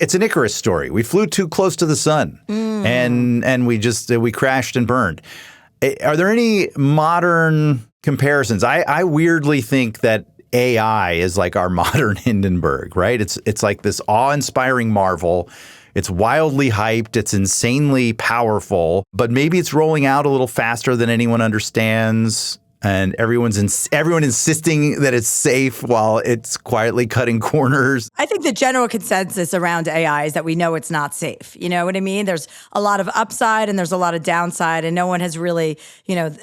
It's an Icarus story. We flew too close to the sun and we crashed and burned. Are there any modern comparisons? I weirdly think that AI is like our modern Hindenburg, right? It's like this awe-inspiring marvel. It's wildly hyped. It's insanely powerful, but maybe it's rolling out a little faster than anyone understands. And everyone insisting that it's safe while it's quietly cutting corners. I think the general consensus around AI is that we know it's not safe. You know what I mean? There's a lot of upside and there's a lot of downside, and no one has really,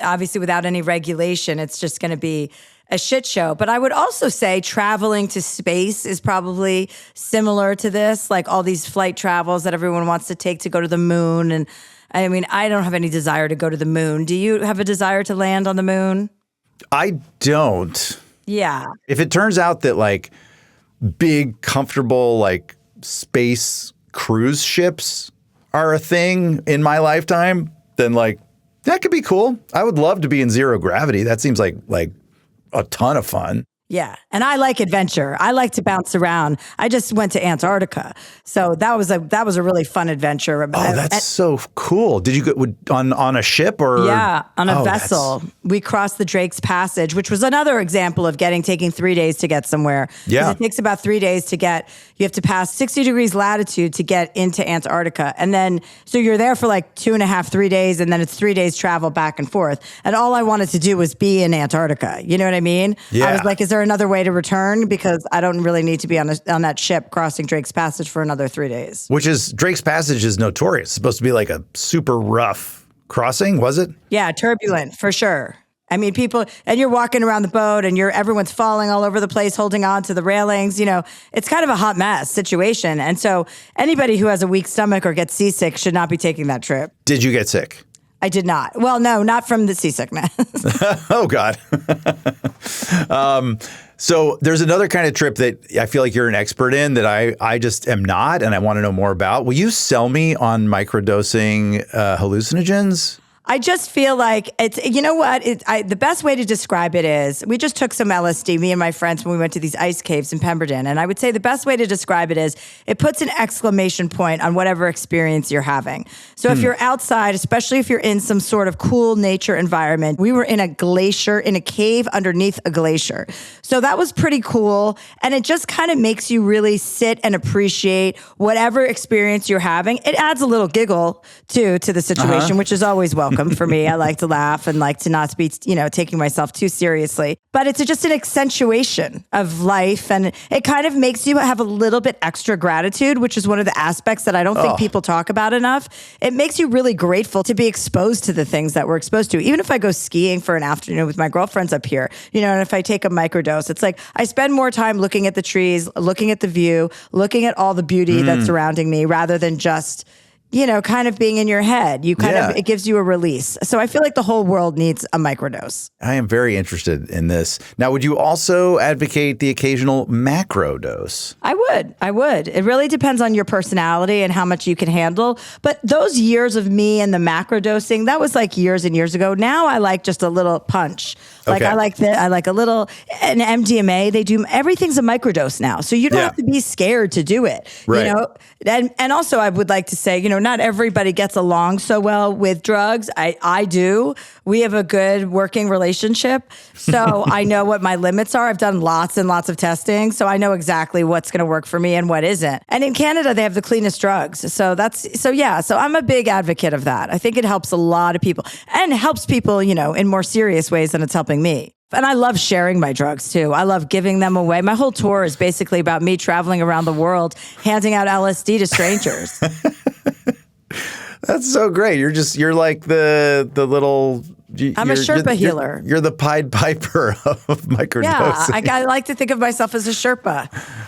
obviously without any regulation, it's just going to be a shit show. But I would also say traveling to space is probably similar to this, like all these flight travels that everyone wants to take to go to the moon. And I mean, I don't have any desire to go to the moon. Do you have a desire to land on the moon? I don't. Yeah. If it turns out that like big, comfortable, like space cruise ships are a thing in my lifetime, then like that could be cool. I would love to be in zero gravity. That seems like a ton of fun. Yeah. And I like adventure. I like to bounce around. I just went to Antarctica. So that was a really fun adventure. Oh, that's so cool. Did you go on a ship or? Yeah, on a vessel. We crossed the Drake's Passage, which was another example of taking 3 days to get somewhere. Yeah. It takes about 3 days you have to pass 60 degrees latitude to get into Antarctica. And then, so you're there for like 2.5, 3 days, and then it's 3 days travel back and forth. And all I wanted to do was be in Antarctica. You know what I mean? Yeah. I was like, is there another way to return? Because I don't really need to be on that ship crossing Drake's Passage for another 3 days. Drake's Passage is notorious. It's supposed to be like a super rough crossing, was it? Yeah, turbulent for sure. I mean, and you're walking around the boat and everyone's falling all over the place, holding on to the railings. It's kind of a hot mess situation. And so anybody who has a weak stomach or gets seasick should not be taking that trip. Did you get sick? I did not. Well, no, not from the seasickness. Oh, God. So there's another kind of trip that I feel like you're an expert in that I just am not, and I want to know more about. Will you sell me on microdosing hallucinogens? I just feel like it's, you know what? The best way to describe it is we just took some LSD, me and my friends, when we went to these ice caves in Pemberton. And I would say the best way to describe it is it puts an exclamation point on whatever experience you're having. So if you're outside, especially if you're in some sort of cool nature environment, we were in a glacier, in a cave underneath a glacier. So that was pretty cool. And it just kind of makes you really sit and appreciate whatever experience you're having. It adds a little giggle too to the situation, which is always welcome. For me, I like to laugh and like to not be, taking myself too seriously. But it's just an accentuation of life, and it kind of makes you have a little bit extra gratitude, which is one of the aspects that I don't think people talk about enough. It makes you really grateful to be exposed to the things that we're exposed to. Even if I go skiing for an afternoon with my girlfriends up here, and if I take a microdose, it's like I spend more time looking at the trees, looking at the view, looking at all the beauty that's surrounding me, rather than just kind of being in your head. It gives you a release. So I feel like the whole world needs a microdose. I am very interested in this. Now, would you also advocate the occasional macro dose? I would. It really depends on your personality and how much you can handle. But those years of me and the macro dosing, that was like years and years ago. Now I like just a little punch. Like I like a little, an MDMA. They do, everything's a microdose now. So you don't have to be scared to do it. Right. And also I would like to say, not everybody gets along so well with drugs. I do. We have a good working relationship. So I know what my limits are. I've done lots and lots of testing. So I know exactly what's going to work for me and what isn't. And in Canada, they have the cleanest drugs. So I'm a big advocate of that. I think it helps a lot of people and helps people, in more serious ways than it's helping me. And I love sharing my drugs too. I love giving them away. My whole tour is basically about me traveling around the world, handing out LSD to strangers. That's so great. You're like the little. I'm a Sherpa healer. You're the Pied Piper of microdosing. Yeah, I like to think of myself as a Sherpa.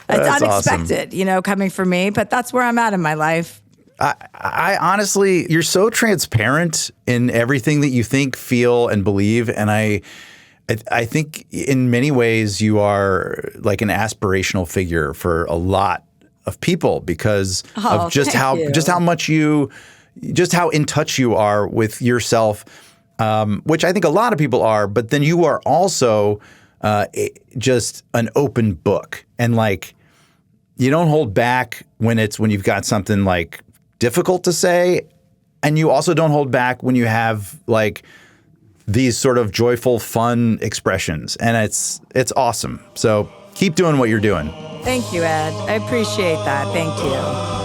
It's unexpected, awesome. Coming from me, but that's where I'm at in my life. I honestly, you're so transparent in everything that you think, feel, and believe, and I think in many ways you are like an aspirational figure for a lot of people because of just how in touch you are with yourself, which I think a lot of people are. But then you are also just an open book, and like You don't hold back when you've got something like difficult to say, and you also don't hold back when you have like these sort of joyful, fun expressions, and it's awesome. So keep doing what you're doing. Thank you, Ed. I appreciate that. Thank you.